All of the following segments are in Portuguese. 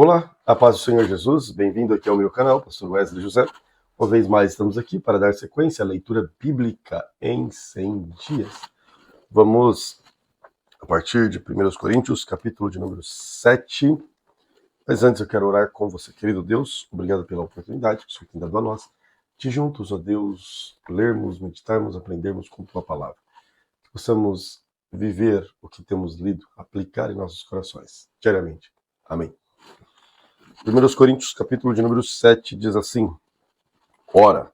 Olá, a paz do Senhor Jesus, bem-vindo aqui ao meu canal, Pastor Wesley José. Uma vez mais estamos aqui para dar sequência à leitura bíblica em 100 dias. Vamos a partir de 1 Coríntios, capítulo de número 7. Mas antes eu quero orar com você, querido Deus. Obrigado pela oportunidade que o Senhor tem dado a nós, de juntos, ó Deus, lermos, meditarmos, aprendermos com Tua palavra. Que possamos viver o que temos lido, aplicar em nossos corações, diariamente. Amém. 1 Coríntios, capítulo de número 7, diz assim: Ora,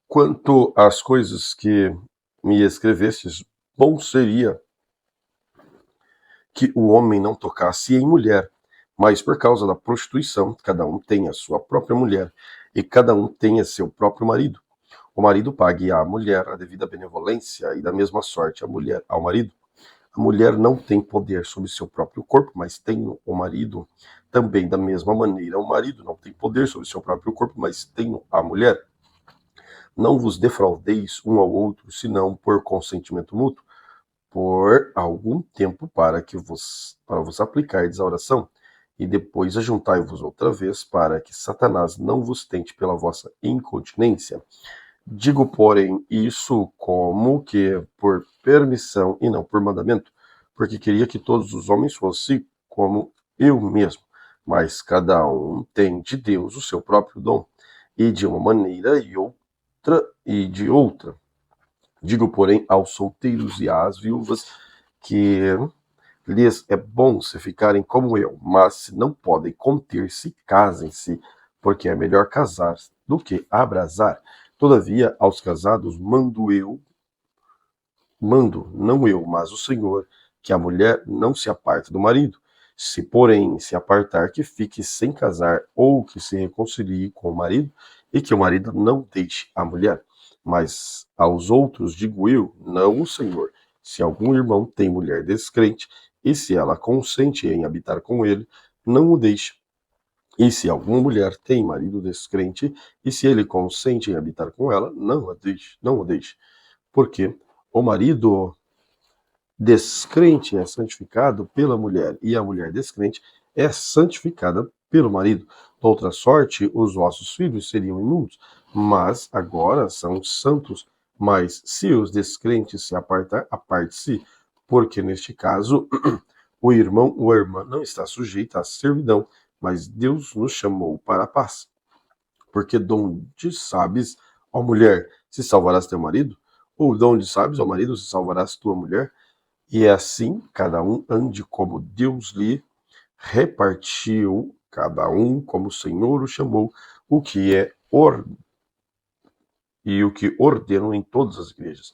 quanto às coisas que me escrevestes, bom seria que o homem não tocasse em mulher, mas por causa da prostituição, cada um tenha sua própria mulher, e cada um tenha seu próprio marido. O marido pague à mulher a devida benevolência, e da mesma sorte a mulher ao marido. A mulher não tem poder sobre seu próprio corpo, mas tem o marido. Também, da mesma maneira, o marido não tem poder sobre seu próprio corpo, mas tem a mulher. Não vos defraudeis um ao outro, senão por consentimento mútuo, por algum tempo para vos aplicardes a oração, e depois ajuntai-vos outra vez, para que Satanás não vos tente pela vossa incontinência. Digo, porém, isso como que por permissão e não por mandamento, porque queria que todos os homens fossem como eu mesmo. Mas cada um tem de Deus o seu próprio dom, e de uma maneira e de outra. Digo, porém, aos solteiros e às viúvas que lhes é bom se ficarem como eu, mas se não podem conter-se, casem-se, porque é melhor casar do que abrasar. Todavia, aos casados mando, não eu, mas o Senhor, que a mulher não se aparte do marido. Se, porém, se apartar, que fique sem casar, ou que se reconcilie com o marido, e que o marido não deixe a mulher. Mas aos outros digo eu, não o Senhor. Se algum irmão tem mulher descrente, e se ela consente em habitar com ele, não o deixe. E se alguma mulher tem marido descrente, e se ele consente em habitar com ela, não o deixe. Porque o marido descrente é santificado pela mulher, e a mulher descrente é santificada pelo marido. De outra sorte, os vossos filhos seriam imundos, mas agora são santos. Mas se os descrentes se apartar, aparte-se, porque neste caso o irmão ou a irmã não está sujeito à servidão, mas Deus nos chamou para a paz. Porque de onde sabes, ó mulher, se salvarás teu marido? Ou de onde sabes, ó marido, se salvarás tua mulher? E é assim, cada um ande como Deus lhe repartiu, cada um como o Senhor o chamou, o que é e o que ordeno em todas as igrejas.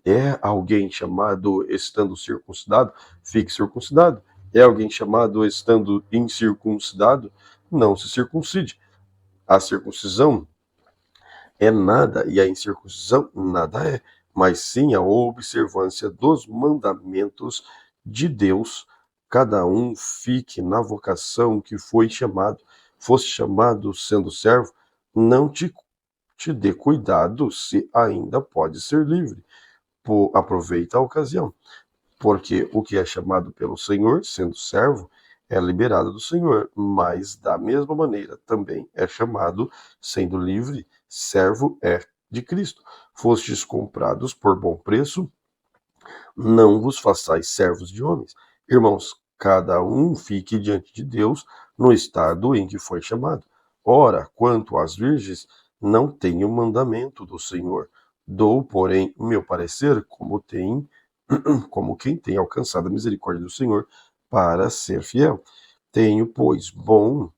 É alguém chamado estando circuncidado? Fique circuncidado. É alguém chamado estando incircuncidado? Não se circuncide. A circuncisão é nada e a incircuncisão nada é, mas sim a observância dos mandamentos de Deus. Cada um fique na vocação que foi chamado. Fosse chamado sendo servo, não te dê cuidado se ainda pode ser livre. Aproveita a ocasião, porque o que é chamado pelo Senhor, sendo servo, é liberado do Senhor, mas da mesma maneira também é chamado, sendo livre, servo é de Cristo. Fostes comprados por bom preço, não vos façais servos de homens. Irmãos, cada um fique diante de Deus no estado em que foi chamado. Ora, quanto às virgens, não tenho mandamento do Senhor. Dou, porém, o meu parecer como quem tem alcançado a misericórdia do Senhor para ser fiel. Tenho, pois, bom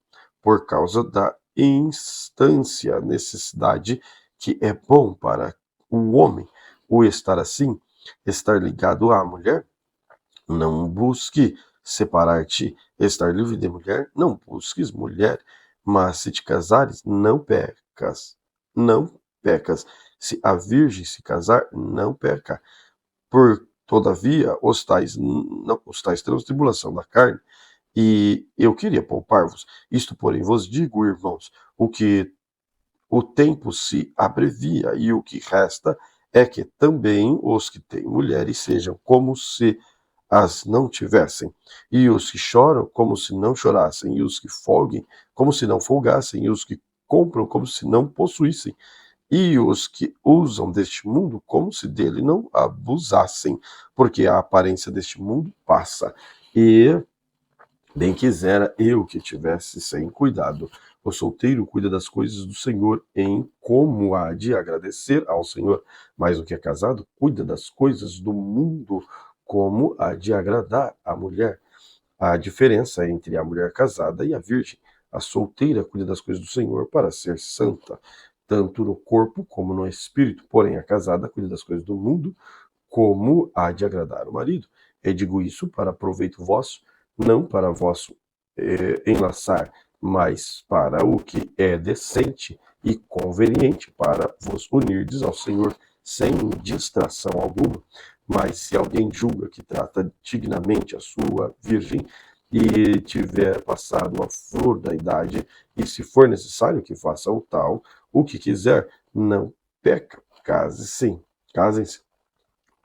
por causa da instância, necessidade, que é bom para o homem o estar assim, estar ligado à mulher. Não busque separar-te, estar livre de mulher, não busques mulher, mas se te casares, não pecas. Se a virgem se casar, não peca. Por todavia, os tais terão tribulação da carne, e eu queria poupar-vos. Isto, porém, vos digo, irmãos, o tempo se abrevia, e o que resta é que também os que têm mulheres sejam como se as não tivessem, e os que choram como se não chorassem, e os que folguem como se não folgassem, e os que compram como se não possuíssem, e os que usam deste mundo como se dele não abusassem, porque a aparência deste mundo passa, e bem quisera eu que tivesse sem cuidado. O solteiro cuida das coisas do Senhor em como há de agradecer ao Senhor, mas o que é casado cuida das coisas do mundo, como há de agradar à mulher. A diferença entre a mulher casada e a virgem. A solteira cuida das coisas do Senhor para ser santa, tanto no corpo como no espírito. Porém, a casada cuida das coisas do mundo, como há de agradar o marido. Eu digo isso para proveito vosso, não para vosso enlaçar, mas para o que é decente e conveniente, para vos unirdes ao Senhor sem distração alguma. Mas se alguém julga que trata dignamente a sua virgem e tiver passado a flor da idade, e se for necessário que faça o tal, o que quiser, não peca. Case-se, casem-se.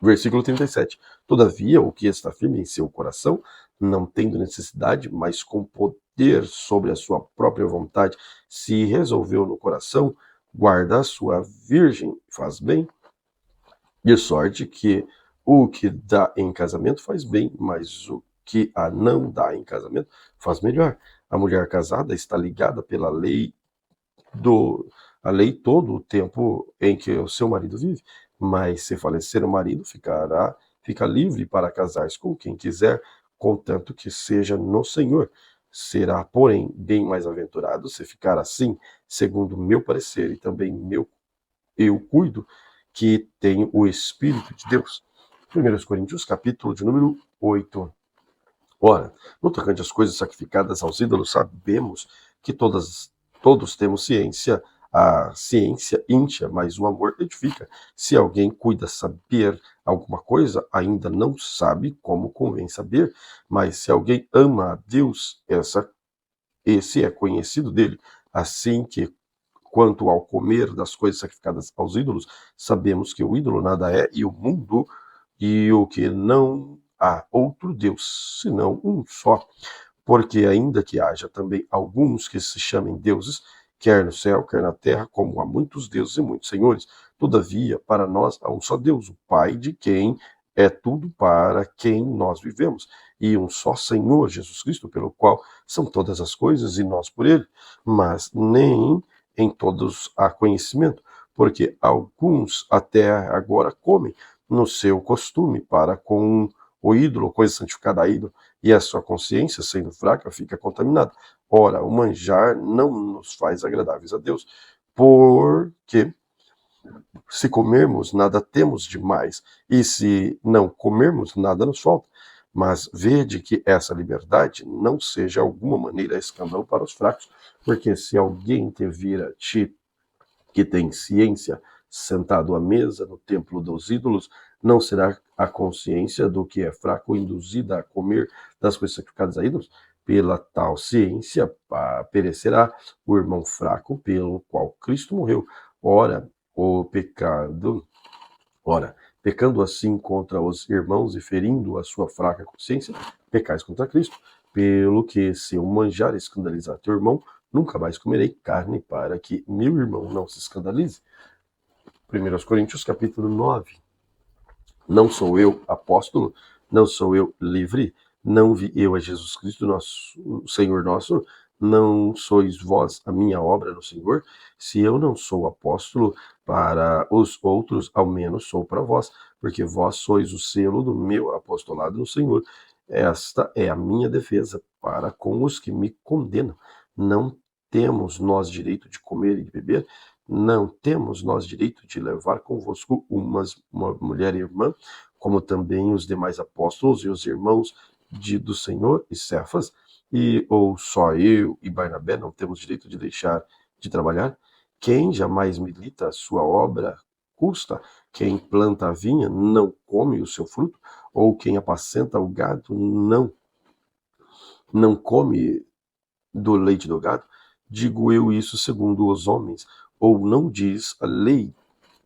Versículo 37. Todavia, o que está firme em seu coração, não tendo necessidade, mas com poder sobre a sua própria vontade, se resolveu no coração, guarda a sua virgem, faz bem, de sorte que o que dá em casamento faz bem, mas o que a não dá em casamento faz melhor. A mulher casada está ligada pela lei do a lei todo o tempo em que o seu marido vive, mas se falecer o marido, fica livre para casar-se com quem quiser, contanto que seja no Senhor. Será, porém, bem mais aventurado se ficar assim, segundo o meu parecer, e também eu cuido que tenho o Espírito de Deus. 1 Coríntios, capítulo de número 8. Ora, no tocante às coisas sacrificadas aos ídolos, sabemos que todos temos ciência, a ciência íntia, mas o amor edifica. Se alguém cuida saber alguma coisa, ainda não sabe como convém saber, mas se alguém ama a Deus, esse é conhecido dele. Assim que, quanto ao comer das coisas sacrificadas aos ídolos, sabemos que o ídolo nada é, e o mundo, e o que não há outro Deus, senão um só. Porque ainda que haja também alguns que se chamem deuses, quer no céu, quer na terra, como há muitos deuses e muitos senhores, todavia, para nós há um só Deus, o Pai, de quem é tudo, para quem nós vivemos, e um só Senhor, Jesus Cristo, pelo qual são todas as coisas e nós por ele. Mas nem em todos há conhecimento, porque alguns até agora comem no seu costume para com o ídolo, coisa santificada a ídolo, e a sua consciência, sendo fraca, fica contaminada. Ora, o manjar não nos faz agradáveis a Deus, porque se comermos, nada temos demais, e se não comermos, nada nos falta. Mas vede que essa liberdade não seja alguma maneira escândalo para os fracos, porque se alguém te vir a ti que tem ciência, sentado à mesa no templo dos ídolos, não será a consciência do que é fraco induzida a comer das coisas sacrificadas a ídolos? Pela tal ciência perecerá o irmão fraco pelo qual Cristo morreu. Ora, o pecado, ora, pecando assim contra os irmãos e ferindo a sua fraca consciência, pecais contra Cristo. Pelo que, se eu manjar escandalizar teu irmão, nunca mais comerei carne para que meu irmão não se escandalize. 1 Coríntios capítulo 9. Não sou eu apóstolo, não sou eu livre, não vi eu a Jesus Cristo, nosso Senhor nosso, não sois vós a minha obra no Senhor? Se eu não sou apóstolo para os outros, ao menos sou para vós, porque vós sois o selo do meu apostolado no Senhor. Esta é a minha defesa para com os que me condenam. Não temos nós direito de comer e de beber? Não temos nós direito de levar convosco uma mulher irmã, como também os demais apóstolos e os irmãos do Senhor e Cefas? Ou só eu e Barnabé não temos direito de deixar de trabalhar? Quem jamais milita a sua obra custa? Quem planta a vinha não come o seu fruto? Ou quem apacenta o gado não come do leite do gado? Digo eu isso segundo os homens, ou não diz a lei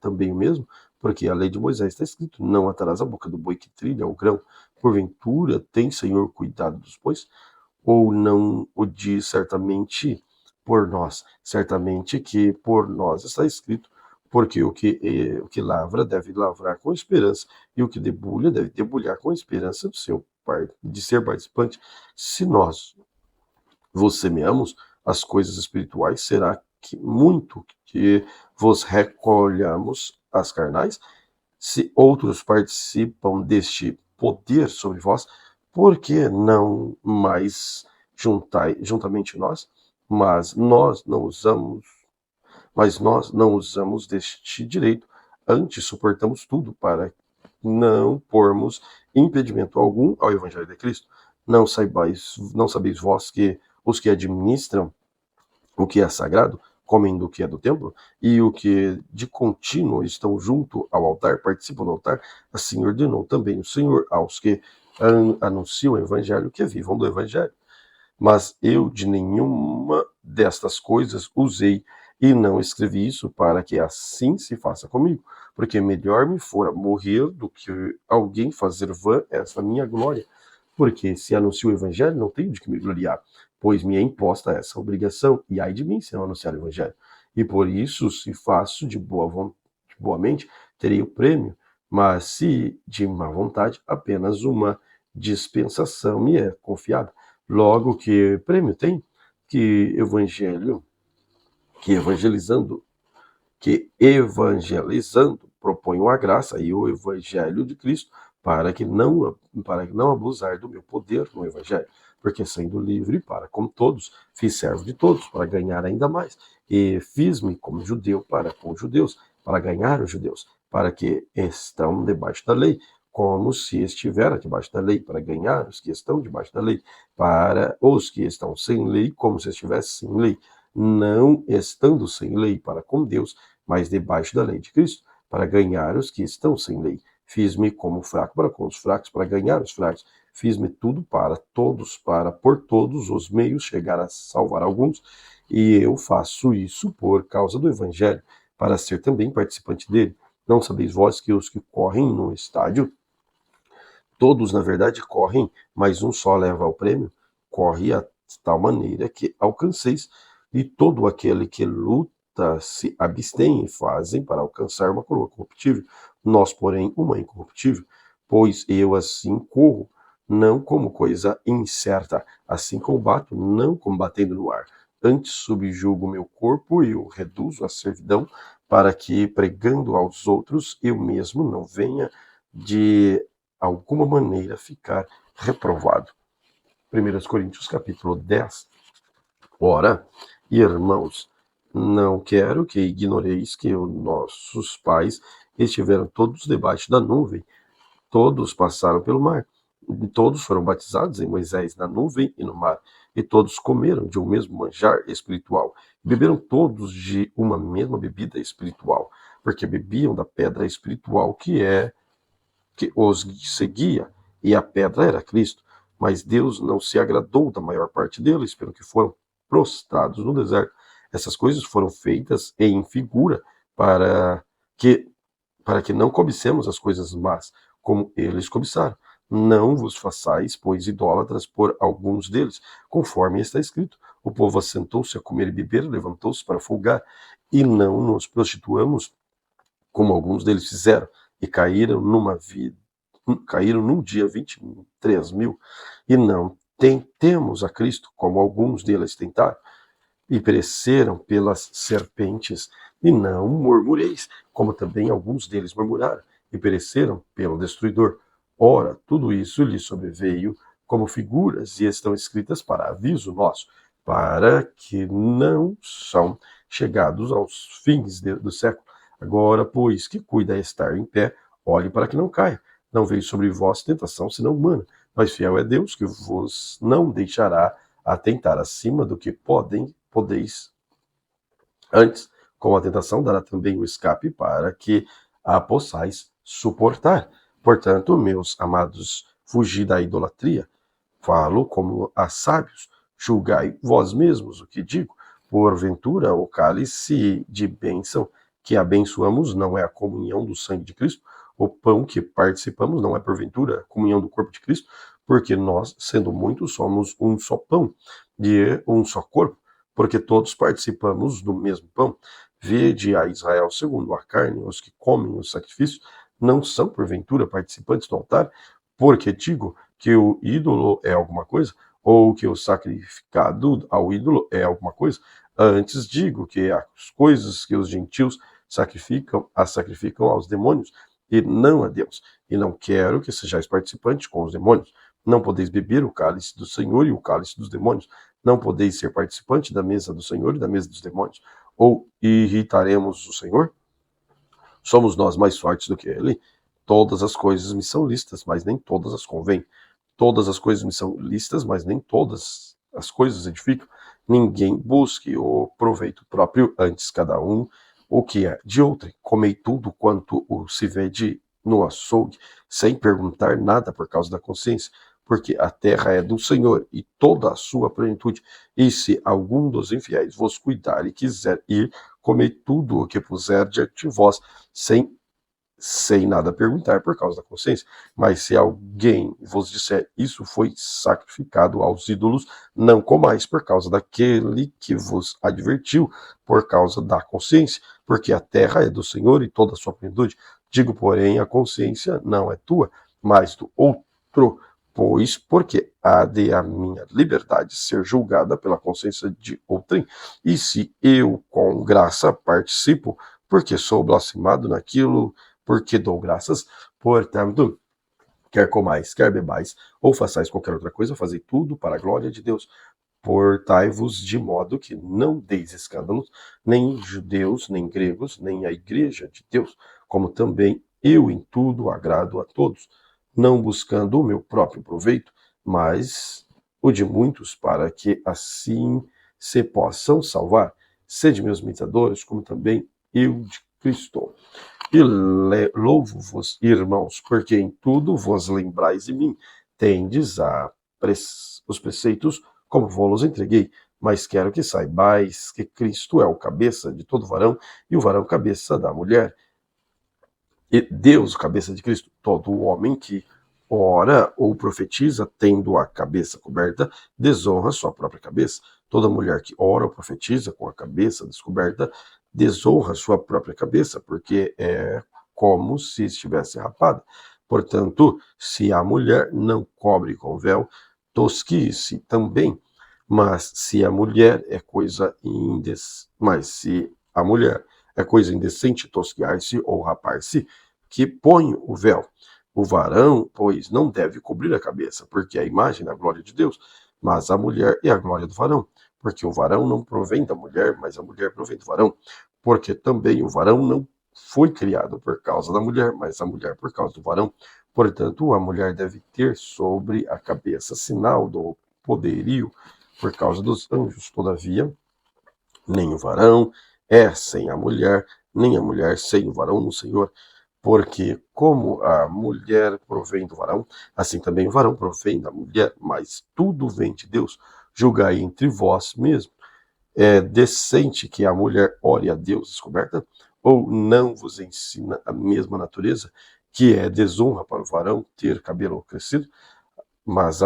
também o mesmo? Porque a lei de Moisés está escrito: não atarás a boca do boi que trilha o grão. porventura tem, Senhor, cuidado dos bois? Ou não o diz certamente por nós? Certamente que por nós está escrito, porque o que lavra deve lavrar com esperança, e o que debulha deve debulhar com esperança de ser participante. Se nós vos semeamos as coisas espirituais, será que muito que vos recolhamos as carnais? Se outros participam deste poder sobre vós, por que não mais juntamente nós? Mas nós não usamos, mas nós não usamos deste direito, antes suportamos tudo para não pormos impedimento algum ao Evangelho de Cristo. Não sabeis vós que os que administram o que é sagrado comem do que é do templo, e o que de contínuo estão junto ao altar, participam do altar, assim ordenou também o Senhor aos que anunciam o Evangelho, que vivam do Evangelho. Mas eu de nenhuma destas coisas usei, e não escrevi isso para que assim se faça comigo, porque melhor me fora morrer do que alguém fazer vã essa minha glória. Porque se anuncio o Evangelho, não tenho de que me gloriar, pois me é imposta essa obrigação, e ai de mim se não anunciar o Evangelho. E por isso, se faço de boa mente, terei o prêmio, mas se de má vontade, apenas uma dispensação me é confiada. Logo, que prêmio tem? Que evangelho, que evangelizando, que evangelizando proponho a graça e o evangelho de Cristo, para que não abusar do meu poder no evangelho, porque sendo livre para com todos, fiz servo de todos para ganhar ainda mais, e fiz-me como judeu para com os judeus, para ganhar os judeus, para que estão debaixo da lei, como se estivera debaixo da lei, para ganhar os que estão debaixo da lei, para os que estão sem lei, como se estivesse sem lei, não estando sem lei para com Deus, mas debaixo da lei de Cristo, para ganhar os que estão sem lei. Fiz-me como fraco para com os fracos, para ganhar os fracos. Fiz-me tudo para todos, para por todos os meios chegar a salvar alguns. E eu faço isso por causa do Evangelho, para ser também participante dele. Não sabeis vós que os que correm no estádio, todos na verdade correm, mas um só leva o prêmio? Corre a tal maneira que alcanceis. E todo aquele que luta se abstêm e fazem para alcançar uma coroa corruptível. Nós, porém, uma incorruptível. Pois eu assim corro, não como coisa incerta, assim combato, não combatendo no ar. Antes subjugo meu corpo e o reduzo à servidão, para que, pregando aos outros, eu mesmo não venha de alguma maneira ficar reprovado. 1 Coríntios capítulo 10. Ora, irmãos, não quero que ignoreis que os nossos pais estiveram todos debaixo da nuvem, todos passaram pelo mar, todos foram batizados em Moisés na nuvem e no mar, e todos comeram de um mesmo manjar espiritual, beberam todos de uma mesma bebida espiritual, porque bebiam da pedra espiritual que os seguia, e a pedra era Cristo. Mas Deus não se agradou da maior parte deles, pelo que foram prostrados no deserto. Essas coisas foram feitas em figura para que não cobicemos as coisas más, como eles cobiçaram. Não vos façais, pois, idólatras por alguns deles, conforme está escrito. O povo assentou-se a comer e beber, levantou-se para folgar, e não nos prostituamos, como alguns deles fizeram, e caíram num dia 23 mil, e não tentemos a Cristo, como alguns deles tentaram, e pereceram pelas serpentes, e não murmureis, como também alguns deles murmuraram, e pereceram pelo destruidor. Ora, tudo isso lhe sobreveio como figuras, e estão escritas para aviso nosso, para que não são chegados aos fins do século. Agora, pois, que cuida estar em pé, olhe para que não caia. Não veio sobre vós tentação senão humana, mas fiel é Deus, que vos não deixará atentar acima do que podeis. Antes, com a tentação dará também o escape para que a possais suportar. Portanto, meus amados, fugi da idolatria. Falo como a sábios, julgai vós mesmos o que digo. Porventura, o cálice de bênção que abençoamos não é a comunhão do sangue de Cristo? O pão que participamos não é porventura a comunhão do corpo de Cristo, porque nós, sendo muitos, somos um só pão e um só corpo, porque todos participamos do mesmo pão. Vede a Israel segundo a carne, os que comem os sacrifícios não são porventura participantes do altar, porque digo que o ídolo é alguma coisa, ou que o sacrificado ao ídolo é alguma coisa. Antes digo que as coisas que os gentios sacrificam, as sacrificam aos demônios, e não a Deus. E não quero que sejais participantes com os demônios. Não podeis beber o cálice do Senhor e o cálice dos demônios. Não podeis ser participante da mesa do Senhor e da mesa dos demônios. Ou irritaremos o Senhor? Somos nós mais fortes do que ele? Todas as coisas me são listas, mas nem todas as convêm. Todas as coisas me são listas, mas nem todas as coisas edificam. Ninguém busque o proveito próprio, antes cada um o que é de outrem. Comei tudo quanto o se vede no açougue, sem perguntar nada por causa da consciência, porque a terra é do Senhor e toda a sua plenitude. E se algum dos infiéis vos cuidar e quiser ir, comei tudo o que puser diante de vós, sem nada perguntar por causa da consciência. Mas se alguém vos disser, isso foi sacrificado aos ídolos, não comais por causa daquele que vos advertiu, por causa da consciência, porque a terra é do Senhor e toda a sua plenitude. Digo, porém, a consciência não é tua, mas do outro, pois porque há de a minha liberdade ser julgada pela consciência de outrem, e se eu com graça participo, porque sou blasfemado naquilo porque dou graças, portanto, quer comais, quer bebais, ou façais qualquer outra coisa, fazei tudo para a glória de Deus. Portai-vos de modo que não deis escândalos, nem judeus, nem gregos, nem a igreja de Deus, como também eu em tudo agrado a todos, não buscando o meu próprio proveito, mas o de muitos, para que assim se possam salvar. Sede meus imitadores, como também eu de Cristo. E louvo-vos, irmãos, porque em tudo vos lembrais de mim. Tendes os preceitos como vos entreguei, mas quero que saibais que Cristo é o cabeça de todo varão, e o varão cabeça da mulher. E Deus, cabeça de Cristo, todo homem que ora ou profetiza, tendo a cabeça coberta, desonra sua própria cabeça. Toda mulher que ora ou profetiza com a cabeça descoberta, desonra sua própria cabeça, porque é como se estivesse rapada. Portanto, se a mulher não cobre com véu, tosquie-se também. Mas se a mulher é coisa indecente tosquiar-se ou rapar-se, que põe o véu. O varão, pois, não deve cobrir a cabeça, porque é a imagem da glória de Deus, mas a mulher é a glória do varão, porque o varão não provém da mulher, mas a mulher provém do varão, porque também o varão não foi criado por causa da mulher, mas a mulher por causa do varão. Portanto, a mulher deve ter sobre a cabeça sinal do poderio por causa dos anjos. Todavia, nem o varão é sem a mulher, nem a mulher sem o varão no Senhor. Porque como a mulher provém do varão, assim também o varão provém da mulher, mas tudo vem de Deus. Julgai entre vós mesmo. É decente que a mulher ore a Deus descoberta? Ou não vos ensina a mesma natureza, que é desonra para o varão ter cabelo crescido? Mas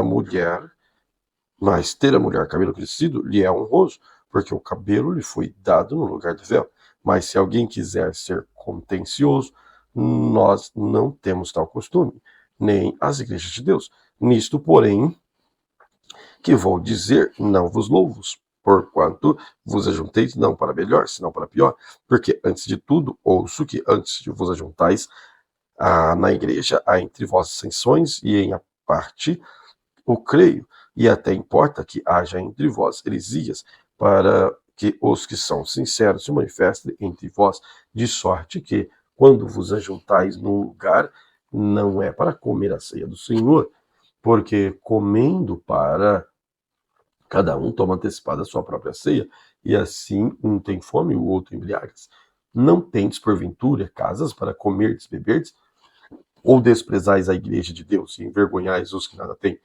ter a mulher cabelo crescido lhe é honroso, porque o cabelo lhe foi dado no lugar do véu. Mas se alguém quiser ser contencioso, nós não temos tal costume, nem as igrejas de Deus. Nisto, porém, que vou dizer, não vos louvo, porquanto vos ajunteis não para melhor, senão para pior. Porque, antes de tudo, ouço que antes de vos ajuntais na igreja, há entre vós dissensões, e em a parte o creio, e até importa que haja entre vós heresias, para que os que são sinceros se manifestem entre vós, de sorte que, quando vos ajuntais num lugar, não é para comer a ceia do Senhor, porque comendo para cada um toma antecipada a sua própria ceia, e assim um tem fome e o outro embriaga-se. Não tendes, porventura, casas para comerdes e beberdes? Ou desprezais a igreja de Deus e envergonhais os que nada têm?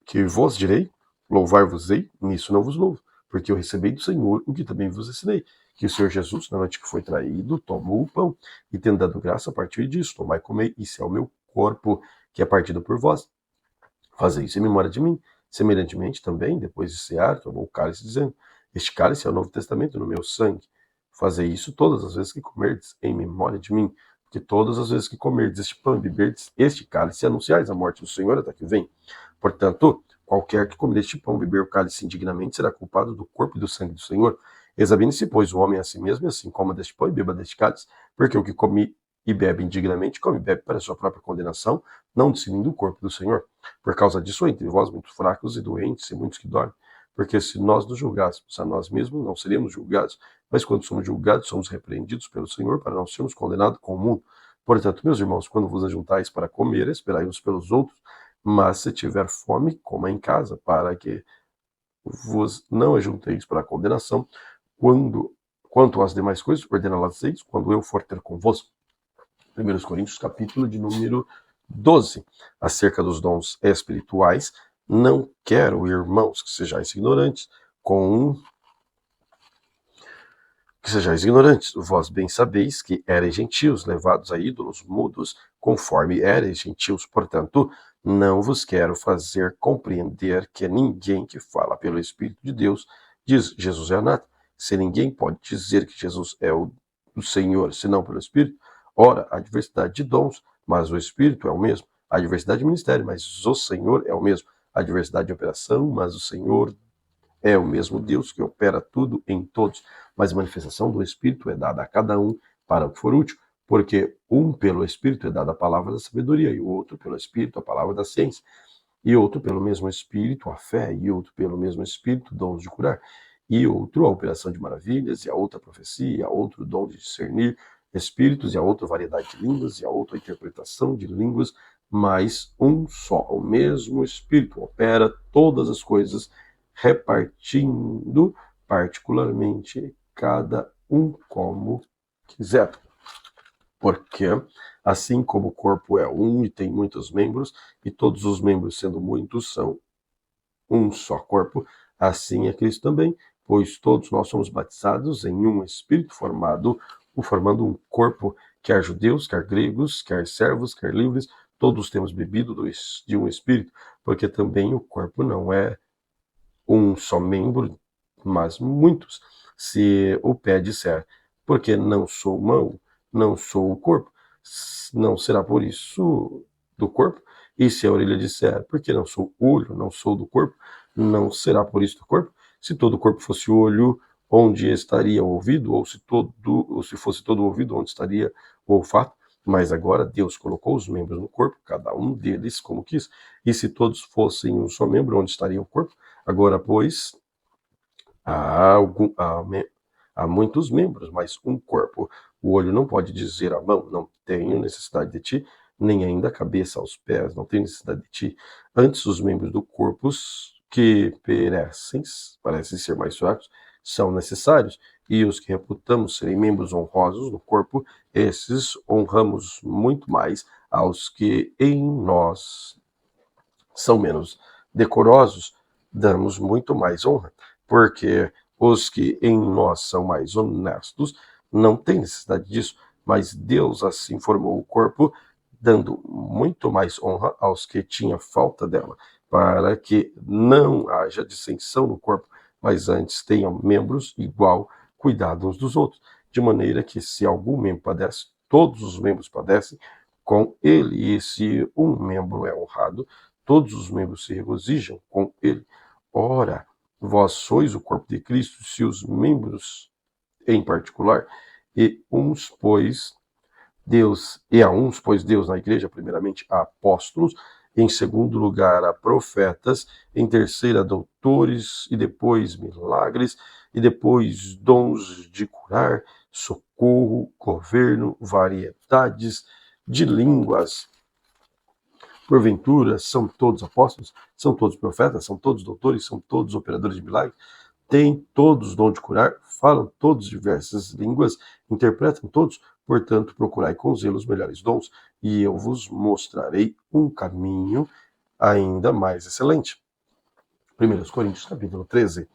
Que vos direi? Louvar-vos-ei? Nisso não vos louvo. porque eu recebi do Senhor o que também vos ensinei, que o Senhor Jesus, na noite que foi traído, tomou o pão, e tendo dado graça, partiu e disse, tomai e comei, isso é o meu corpo, que é partido por vós. Fazei isso em memória de mim. Semelhantemente também, depois de cear, tomou o cálice, dizendo, este cálice é o Novo Testamento no meu sangue. Fazei isso todas as vezes que comerdes, em memória de mim. Porque todas as vezes que comerdes este pão e beberdes este cálice, anunciais a morte do Senhor até que vem. Portanto, qualquer que comer este pão e beber o cálice indignamente será culpado do corpo e do sangue do Senhor. Examine-se, pois, o homem a si mesmo, e assim coma deste pão e beba deste cálice. Porque o que come e bebe indignamente, come e bebe para a sua própria condenação, não discernindo o corpo do Senhor. Por causa disso, entre vós muitos fracos e doentes, e muitos que dormem. Porque se nós nos julgássemos a nós mesmos, não seríamos julgados. Mas quando somos julgados, somos repreendidos pelo Senhor para não sermos condenados com o mundo. Portanto, meus irmãos, quando vos ajuntais para comer, esperai uns pelos outros. Mas se tiver fome, coma em casa, para que vos não ajunteis para a condenação. Quanto às demais coisas, ordena-las quando eu for ter convosco. 1 Coríntios, capítulo de número 12, acerca dos dons espirituais. Não quero, irmãos, que sejais ignorantes, vós bem sabeis que ereis gentios, levados a ídolos mudos, conforme ereis gentios. Portanto, não vos quero fazer compreender que ninguém que fala pelo Espírito de Deus diz Jesus é anátema. Se ninguém pode dizer que Jesus é o Senhor, senão pelo Espírito, ora, há diversidade de dons, mas o Espírito é o mesmo. Há diversidade de ministério, mas o Senhor é o mesmo. Há diversidade de operação, mas o Senhor é o mesmo Deus que opera tudo em todos. Mas a manifestação do Espírito é dada a cada um para o que for útil, porque um pelo Espírito é dada a palavra da sabedoria, e o outro pelo Espírito a palavra da ciência, e outro pelo mesmo Espírito a fé, e outro pelo mesmo Espírito dons de curar, e outro a operação de maravilhas, e a outra a profecia, e a outro dom de discernir espíritos, e a outra variedade de línguas, e a outra a interpretação de línguas, mas um só, o mesmo Espírito opera todas as coisas, repartindo particularmente cada um como quiser. Porque, assim como o corpo é um e tem muitos membros, e todos os membros, sendo muitos, são um só corpo, assim é Cristo também, pois todos nós somos batizados em um Espírito formando um corpo, quer judeus, quer gregos, quer servos, quer livres, todos temos bebido de um Espírito, porque também o corpo não é um só membro, mas muitos. Se o pé disser, porque não sou mão, não sou o corpo, não será por isso do corpo? E se a orelha disser, porque não sou olho, não sou do corpo, não será por isso do corpo? Se todo o corpo fosse olho, onde estaria o ouvido? Ou se fosse todo o ouvido, onde estaria o olfato? Mas agora Deus colocou os membros no corpo, cada um deles como quis. E se todos fossem um só membro, onde estaria o corpo? Agora, pois, há muitos membros, mas um corpo. O olho não pode dizer à mão, não tenho necessidade de ti, nem ainda a cabeça aos pés, não tenho necessidade de ti. Antes, os membros do corpo que parecem ser mais fracos, são necessários, e os que reputamos serem membros honrosos do corpo, esses honramos muito mais aos que em nós são menos decorosos, damos muito mais honra, porque os que em nós são mais honestos não têm necessidade disso, mas Deus assim formou o corpo, dando muito mais honra aos que tinham falta dela, para que não haja dissensão no corpo, mas antes tenham membros igual cuidado uns dos outros, de maneira que se algum membro padece, todos os membros padecem com ele, e se um membro é honrado, todos os membros se regozijam com ele. Ora, vós sois o corpo de Cristo, se os membros em particular, e a uns, pois Deus na igreja, primeiramente a apóstolos, em segundo lugar a profetas, em terceiro a doutores, e depois milagres, e depois dons de curar, socorro, governo, variedades de línguas. Porventura, são todos apóstolos? São todos profetas? São todos doutores? São todos operadores de milagres? Têm todos dom de curar? Falam todos diversas línguas? Interpretam todos? Portanto, procurai com zelo os melhores dons, e eu vos mostrarei um caminho ainda mais excelente. 1 Coríntios, capítulo 13.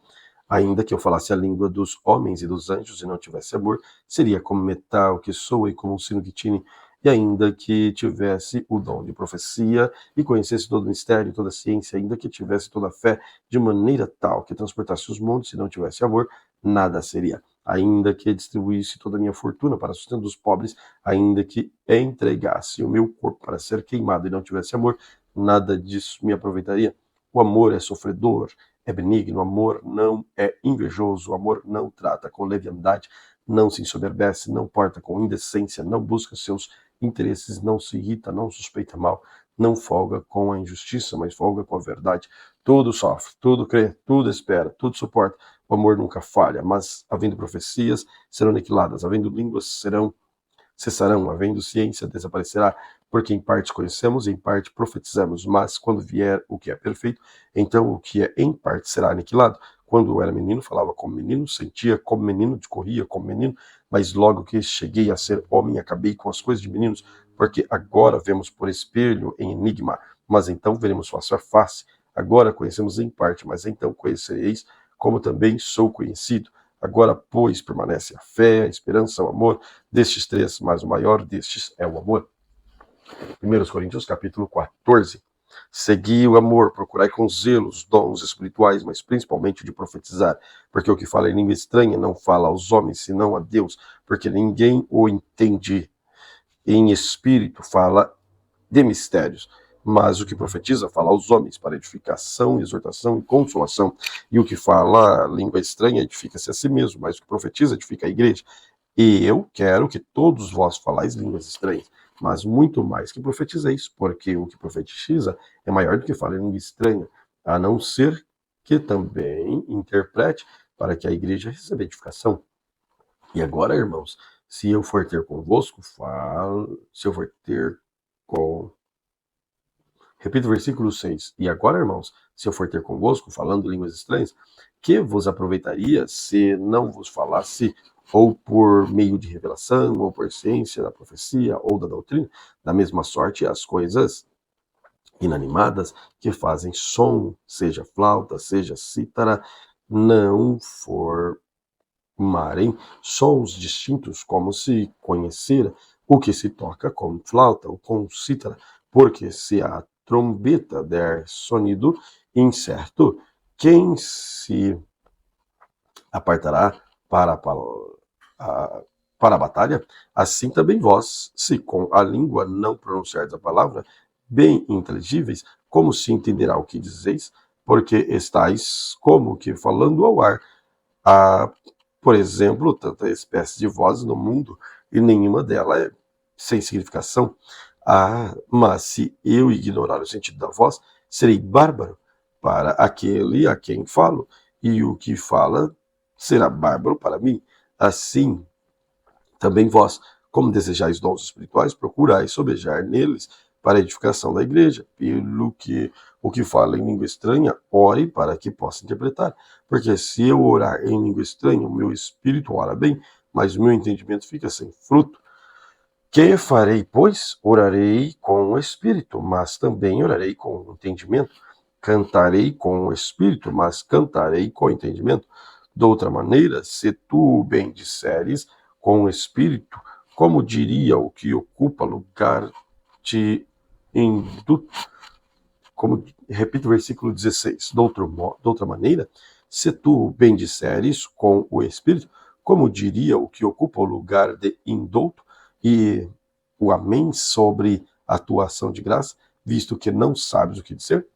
Ainda que eu falasse a língua dos homens e dos anjos e não tivesse amor, seria como metal que soa e como um sino que tine. E ainda que tivesse o dom de profecia e conhecesse todo o mistério, toda a ciência, ainda que tivesse toda a fé de maneira tal que transportasse os montes e não tivesse amor, nada seria. Ainda que distribuísse toda a minha fortuna para sustento dos pobres, ainda que entregasse o meu corpo para ser queimado e não tivesse amor, nada disso me aproveitaria. O amor é sofredor, é benigno, o amor não é invejoso, o amor não trata com leviandade, não se ensoberbece, não porta com indecência, não busca seus interesses, não se irrita, não suspeita mal, não folga com a injustiça, mas folga com a verdade. Tudo sofre, tudo crê, tudo espera, tudo suporta. O amor nunca falha, mas havendo profecias, serão aniquiladas, havendo línguas, cessarão, havendo ciência, desaparecerá, porque em parte conhecemos e em parte profetizamos, mas quando vier o que é perfeito, então o que é em parte será aniquilado. Quando eu era menino, falava como menino, sentia como menino, discorria como menino, mas logo que cheguei a ser homem, acabei com as coisas de meninos, porque agora vemos por espelho em enigma, mas então veremos face a face. Agora conhecemos em parte, mas então conhecereis como também sou conhecido. Agora, pois, permanece a fé, a esperança, o amor, destes três, mas o maior destes é o amor. 1 Coríntios capítulo 14. Segui o amor, procurai com zelo os dons espirituais, mas principalmente o de profetizar, porque o que fala em língua estranha não fala aos homens, senão a Deus, porque ninguém o entende. Em espírito fala de mistérios, mas o que profetiza fala aos homens para edificação, exortação e consolação, e o que fala língua estranha edifica-se a si mesmo, mas o que profetiza edifica a igreja. E eu quero que todos vós falais línguas estranhas, mas muito mais que profetizeis, porque o que profetiza é maior do que fala em língua estranha, a não ser que também interprete para que a igreja receba edificação. E agora, irmãos, se eu for ter convosco, se eu for ter com... Repito o versículo 6. E agora, irmãos, se eu for ter convosco, falando línguas estranhas, que vos aproveitaria se não vos falasse ou por meio de revelação, ou por ciência da profecia, ou da doutrina? Da mesma sorte, as coisas inanimadas que fazem som, seja flauta, seja cítara, não formarem sons distintos, como se conhecera o que se toca com flauta ou com cítara, porque se a trombeta der sonido incerto, quem se apartará para a batalha? Assim também vós, se com a língua não pronunciardes a palavra, bem inteligíveis, como se entenderá o que dizeis? Porque estáis como que falando ao ar. Há, por exemplo, tanta espécie de vozes no mundo e nenhuma delas é sem significação. Mas se eu ignorar o sentido da voz, serei bárbaro para aquele a quem falo, e o que fala será bárbaro para mim. Assim, também vós, como desejais dons espirituais, procurai sobejar neles para a edificação da igreja. Pelo que o que fala em língua estranha, ore para que possa interpretar. Porque se eu orar em língua estranha, o meu espírito ora bem, mas o meu entendimento fica sem fruto. Que farei, pois? Orarei com o espírito, mas também orarei com o entendimento. Cantarei com o espírito, mas cantarei com o entendimento. De outra maneira, se tu bem disseres com o espírito, como diria o que ocupa lugar de induto? Repito o versículo 16. De outra maneira, se tu bem disseres com o espírito, como diria o que ocupa o lugar de indouto? E o amém sobre a tua ação de graça, visto que não sabes o que dizer,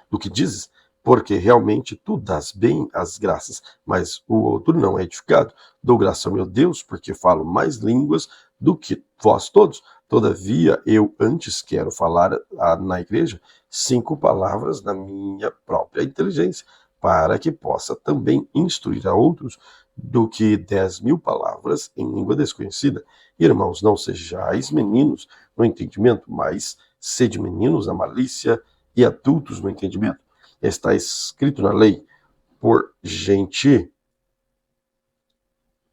do que dizes, porque realmente tu dás bem as graças, mas o outro não é edificado. Dou graça ao meu Deus, porque falo mais línguas do que vós todos. Todavia, eu antes quero falar na igreja 5 palavras da minha própria inteligência, para que possa também instruir a outros, do que 10.000 palavras em língua desconhecida. Irmãos, não sejais meninos no entendimento, mas sede meninos na malícia e adultos no entendimento. Está escrito na lei: por gente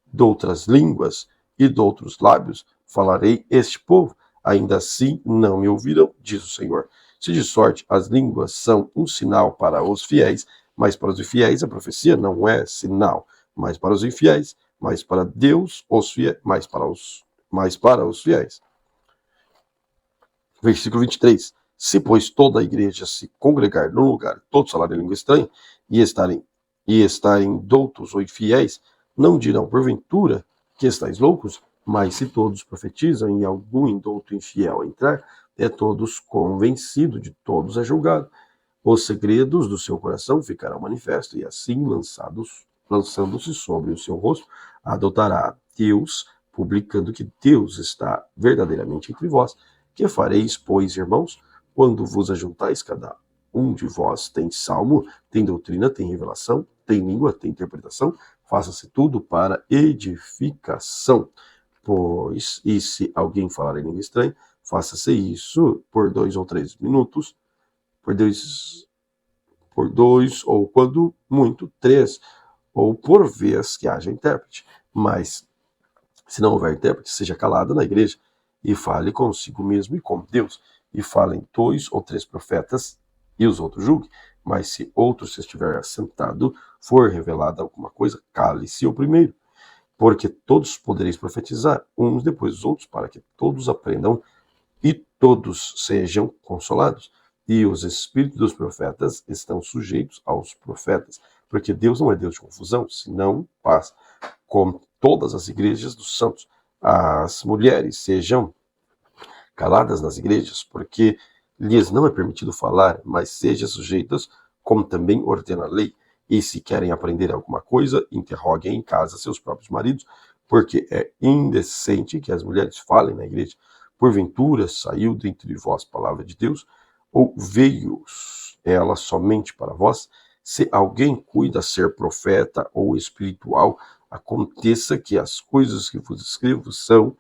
de outras línguas e de outros lábios falarei este povo, ainda assim não me ouvirão, diz o Senhor. Se de sorte as línguas são um sinal para os fiéis, mas para os infiéis a profecia não é sinal, mas para os infiéis, mas para Deus, os fiéis, mais para os fiéis. Versículo 23. Se, pois, toda a igreja se congregar num lugar, todos falarem língua estranha, e estarem doutos ou infiéis, não dirão, porventura, que estáis loucos? Mas se todos profetizam e algum indouto infiel entrar, é todos convencido, de todos é julgado. Os segredos do seu coração ficarão manifestos, e assim, lançando-se sobre o seu rosto, adotará Deus, publicando que Deus está verdadeiramente entre vós. Que fareis, pois, irmãos, quando vos ajuntais, cada um de vós tem salmo, tem doutrina, tem revelação, tem língua, tem interpretação, faça-se tudo para edificação. Pois, e se alguém falar em língua estranha, faça-se isso por 2 ou 3 minutos, por dois, ou quando muito, 3, ou por vez que haja intérprete. Mas, se não houver intérprete, seja calado na igreja, e fale consigo mesmo e com Deus, e falem 2 ou 3 profetas, e os outros julguem. Mas se outro se estiver assentado, for revelada alguma coisa, cale-se o primeiro. Porque todos podereis profetizar, uns depois dos outros, para que todos aprendam e todos sejam consolados. E os espíritos dos profetas estão sujeitos aos profetas, porque Deus não é Deus de confusão, senão paz. Com todas as igrejas dos santos, as mulheres sejam caladas nas igrejas, porque lhes não é permitido falar, mas sejam sujeitas, como também ordena a lei. E se querem aprender alguma coisa, interroguem em casa seus próprios maridos, porque é indecente que as mulheres falem na igreja. Porventura saiu dentre vós palavra de Deus, ou veio ela somente para vós? Se alguém cuida ser profeta ou espiritual, aconteça que as coisas que vos escrevo são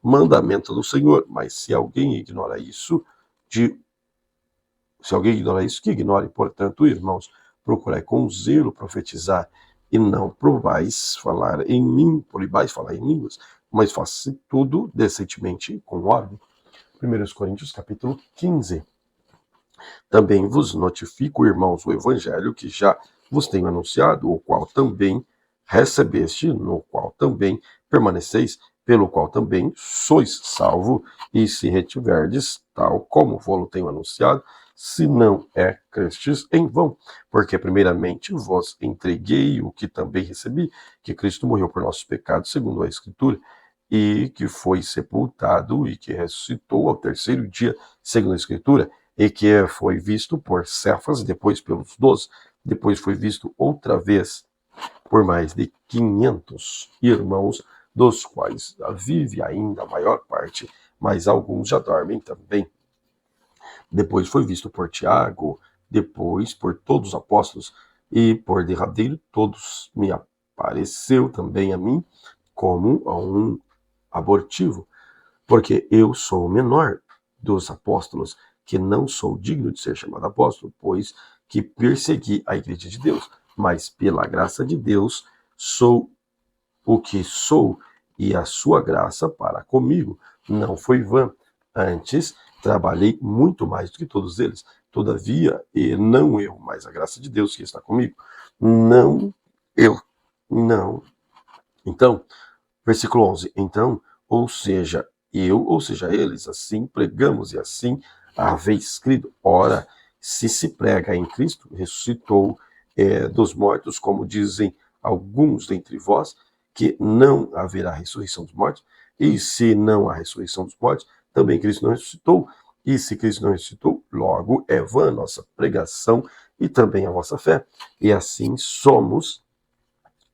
mandamento do Senhor. Mas se alguém ignora isso, que ignore. Portanto, irmãos, procurai com zelo profetizar, e não proibais falar em línguas, mas faça tudo decentemente com ordem. 1 Coríntios capítulo 15. Também vos notifico, irmãos, o evangelho que já vos tenho anunciado, o qual também recebeste, no qual também permaneceis, pelo qual também sois salvo, e se retiverdes, tal como vos tenho anunciado, se não crestes em vão. Porque primeiramente vos entreguei o que também recebi, que Cristo morreu por nossos pecados, segundo a Escritura, e que foi sepultado, e que ressuscitou ao terceiro dia, segundo a Escritura, e que foi visto por Cefas, depois pelos 12, depois foi visto outra vez por mais de 500 irmãos, dos quais vive ainda a maior parte, mas alguns já dormem também. Depois foi visto por Tiago, depois por todos os apóstolos, e por derradeiro todos me apareceu também a mim como a um abortivo, porque eu sou o menor dos apóstolos, que não sou digno de ser chamado apóstolo, pois que persegui a igreja de Deus, mas pela graça de Deus sou o que sou, e a sua graça para comigo não foi vã. Antes, trabalhei muito mais do que todos eles. Todavia, e não eu, mas a graça de Deus que está comigo. Não eu, não. Então, versículo 11. Então, ou seja eles, assim pregamos e assim haveis crido. Ora, se prega em Cristo, ressuscitou dos mortos, como dizem alguns dentre vós, que não haverá ressurreição dos mortos, e se não há ressurreição dos mortos, também Cristo não ressuscitou, e se Cristo não ressuscitou, logo é vã a nossa pregação e também a vossa fé. E assim somos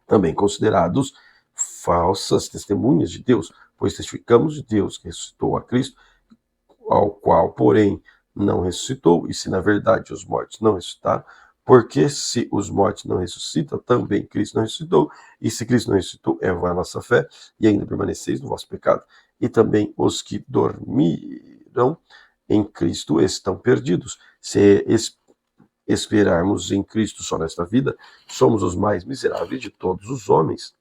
também considerados falsas testemunhas de Deus, pois testificamos de Deus que ressuscitou a Cristo, ao qual, porém, não ressuscitou, e se na verdade os mortos não ressuscitaram, porque se os mortos não ressuscitam, também Cristo não ressuscitou, e se Cristo não ressuscitou, é vã a nossa fé, e ainda permaneceis no vosso pecado. E também os que dormiram em Cristo estão perdidos. Se esperarmos em Cristo só nesta vida, somos os mais miseráveis de todos os homens.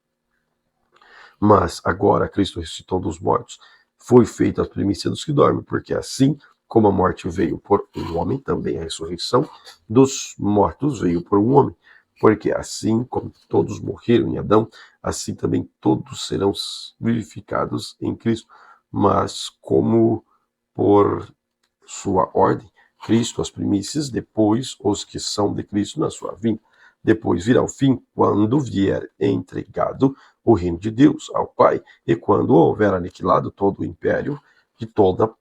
Mas agora Cristo ressuscitou dos mortos, foi feita a primícia dos que dormem, porque assim como a morte veio por um homem, também a ressurreição dos mortos veio por um homem. porque assim como todos morreram em Adão, assim também todos serão vivificados em Cristo, mas como por sua ordem, Cristo as primícias, depois os que são de Cristo na sua vinda. Depois virá o fim, quando vier entregado o reino de Deus ao Pai, e quando houver aniquilado todo o império de toda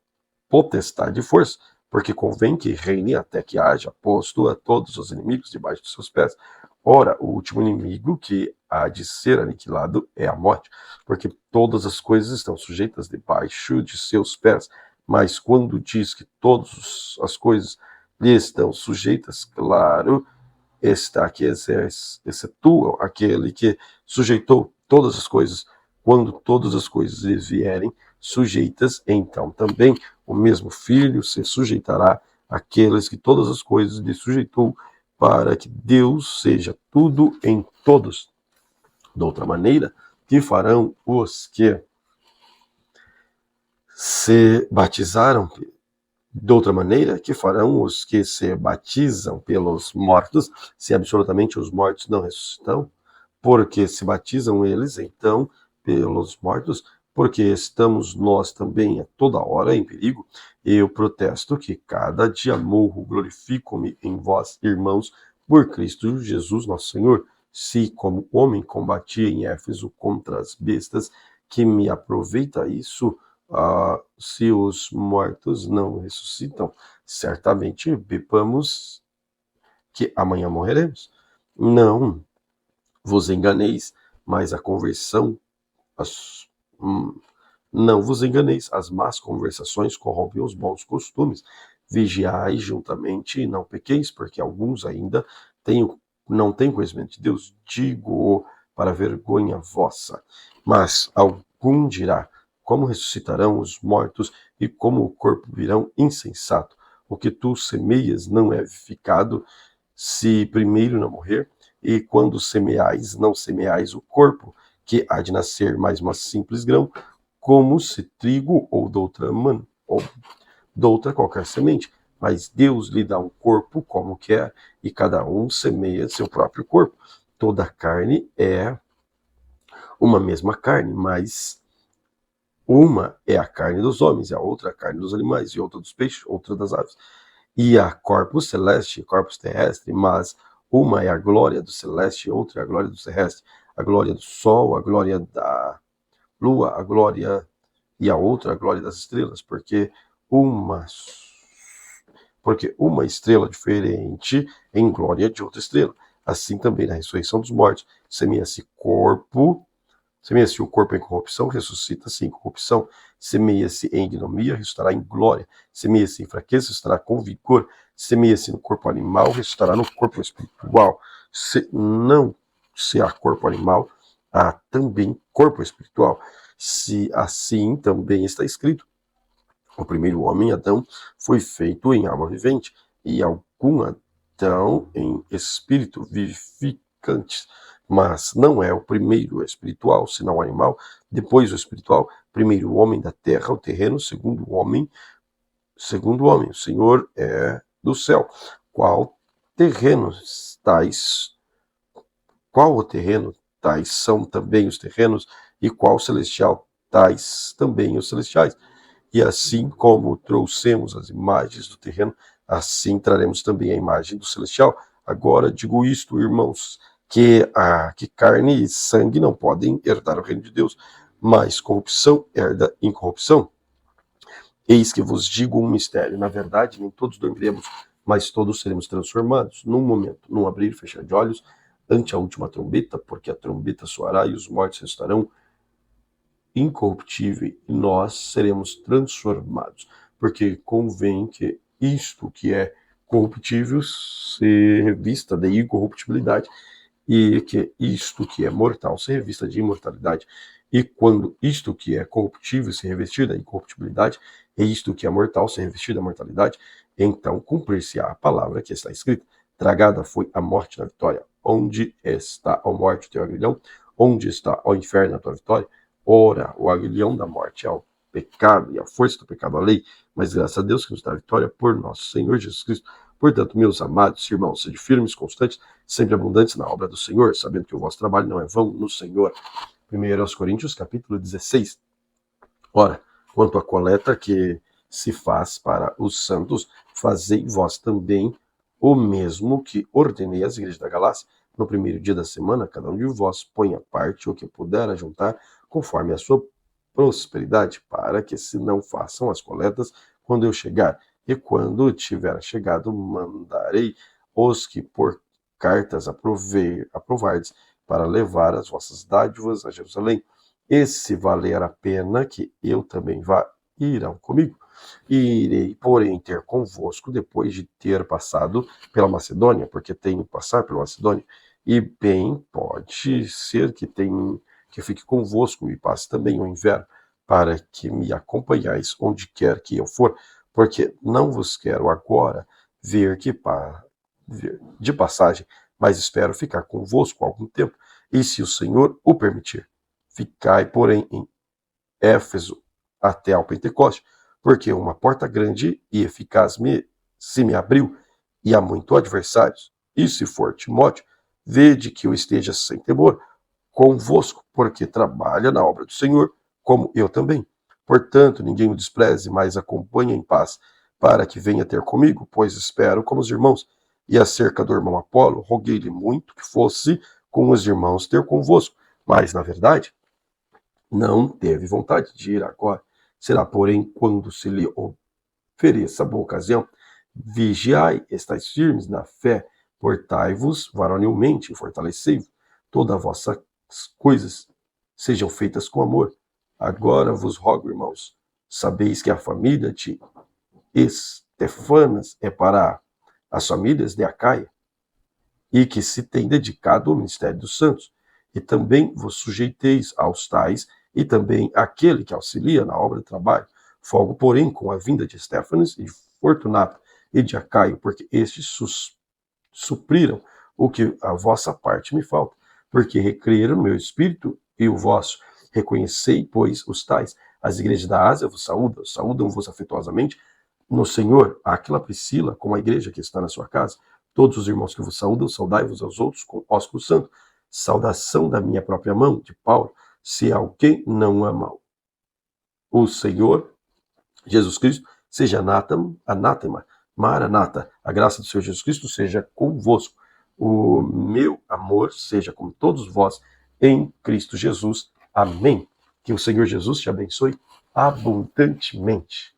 potestade e força, porque convém que reine até que haja posto a todos os inimigos debaixo de seus pés. Ora, o último inimigo que há de ser aniquilado é a morte, porque todas as coisas estão sujeitas debaixo de seus pés. Mas quando diz que todas as coisas lhe estão sujeitas, claro está que excetuam aquele que sujeitou todas as coisas. Quando todas as coisas lhe vierem sujeitas, então também o mesmo Filho se sujeitará àqueles que todas as coisas lhe sujeitou, para que Deus seja tudo em todos. De outra maneira, que farão os que se batizaram, de outra maneira, que farão os que se batizam pelos mortos, se absolutamente os mortos não ressuscitam? Porque se batizam eles, então, pelos mortos, porque estamos nós também a toda hora em perigo. Eu protesto que cada dia morro, glorifico-me em vós, irmãos, por Cristo Jesus nosso Senhor. Se, como homem, combati em Éfeso contra as bestas, que me aproveita isso, se os mortos não ressuscitam, certamente bebamos que amanhã morreremos. Não vos enganeis, mas a conversão, as, não vos enganeis, as más conversações corrompem os bons costumes. Vigiai juntamente e não pequeis, porque alguns ainda não têm conhecimento de Deus. Digo para vergonha vossa. Mas algum dirá: como ressuscitarão os mortos e como o corpo virão insensato? O que tu semeias não é vivificado, se primeiro não morrer, e quando semeais, não semeais o corpo, que há de nascer mais uma simples grão, como se trigo ou doutra qualquer semente. Mas Deus lhe dá um corpo como quer, e cada um semeia seu próprio corpo. Toda carne é uma mesma carne, mas uma é a carne dos homens, e a outra é a carne dos animais, e outra dos peixes, outra das aves. E há corpos celeste e corpos terrestre, mas uma é a glória do celeste e outra é a glória do terrestre. A glória do sol, a glória da lua, a glória e a outra a glória das estrelas, uma porque uma estrela diferente em glória de outra estrela. Assim também na ressurreição dos mortos, semeia-se o corpo em corrupção, ressuscita-se em corrupção. Semeia-se em ignomia, ressuscitará em glória. Semeia-se em fraqueza, ressuscitará com vigor. Semeia-se no corpo animal, ressuscitará no corpo espiritual. Se há corpo animal, há também corpo espiritual. Se assim também está escrito: o primeiro homem, Adão, foi feito em alma vivente, e algum Adão em espírito vivificante. Mas não é o primeiro espiritual, senão o animal, depois o espiritual, primeiro o homem da terra, o terreno, segundo o homem, o Senhor é do céu. Qual o terreno, tais são também os terrenos, e qual celestial, tais também os celestiais. E assim como trouxemos as imagens do terreno, assim traremos também a imagem do celestial. Agora digo isto, irmãos, que carne e sangue não podem herdar o reino de Deus, mas corrupção herda incorrupção. Eis que vos digo um mistério: na verdade, nem todos dormiremos, mas todos seremos transformados, num momento, num abrir e fechar de olhos, ante a última trombeta, porque a trombeta soará e os mortos restarão incorruptível, e nós seremos transformados, porque convém que isto que é corruptível se revista de incorruptibilidade, e que isto que é mortal se revista de imortalidade. E quando isto que é corruptível se revestir da incorruptibilidade, e isto que é mortal se revestir da mortalidade, então cumprir-se-á a palavra que está escrita: tragada foi a morte na vitória. Onde está, ó morte, o teu aguilhão? Onde está, ó inferno, a tua vitória? Ora, o aguilhão da morte é o pecado, e a força do pecado a lei, mas graças a Deus que nos dá a vitória por nosso Senhor Jesus Cristo. Portanto, meus amados irmãos, sede firmes, constantes, sempre abundantes na obra do Senhor, sabendo que o vosso trabalho não é vão no Senhor. 1 Coríntios, capítulo 16. Ora, quanto à coleta que se faz para os santos, fazei vós também o mesmo que ordenei às igrejas da Galácia. No primeiro dia da semana, cada um de vós põe à parte o que puder ajuntar, conforme a sua prosperidade, para que se não façam as coletas quando eu chegar. E quando tiver chegado, mandarei os que por cartas aprovardes para levar as vossas dádivas a Jerusalém. E se valer a pena que eu também vá, irão comigo. Irei, porém, ter convosco depois de ter passado pela Macedônia, porque tenho que passar pela Macedônia. E bem pode ser que fique convosco e passe também o inverno, para que me acompanhais onde quer que eu for, porque não vos quero agora ver de passagem, mas espero ficar convosco algum tempo, e se o Senhor o permitir. Ficai, porém, em Éfeso até ao Pentecoste, porque uma porta grande e eficaz se me abriu, e há muito adversários. E se for Timóteo, vede que eu esteja sem temor convosco, porque trabalha na obra do Senhor, como eu também. Portanto, ninguém o despreze, mas acompanhe em paz, para que venha ter comigo, pois espero como os irmãos. E acerca do irmão Apolo, roguei-lhe muito que fosse com os irmãos ter convosco, mas, na verdade, não teve vontade de ir agora. Será, porém, quando se lhe ofereça boa ocasião. Vigiai, estáis firmes na fé, portai-vos varonilmente e fortalecei-vos. Todas as vossas coisas sejam feitas com amor. Agora vos rogo, irmãos, sabeis que a família de Estefanas é para as famílias de Acaia, e que se tem dedicado ao ministério dos santos. E também vos sujeiteis aos tais, e também àquele que auxilia na obra de trabalho. Folgo, porém, com a vinda de Estéfanas e de Fortunato e de Acaio, porque estes supriram o que a vossa parte me falta, porque recrearam no meu espírito e o vosso. Reconhecei, pois, os tais. As igrejas da Ásia vos saúdam-vos afetuosamente no Senhor. Áquila, Priscila, como a igreja que está na sua casa. Todos os irmãos que vos saúdam, saudai-vos aos outros com ósculo santo. Saudação da minha própria mão, de Paulo. Se alguém não ama o Senhor Jesus Cristo, seja anátema, maranata. A graça do Senhor Jesus Cristo seja convosco. O meu amor seja com todos vós em Cristo Jesus. Amém. Que o Senhor Jesus te abençoe abundantemente.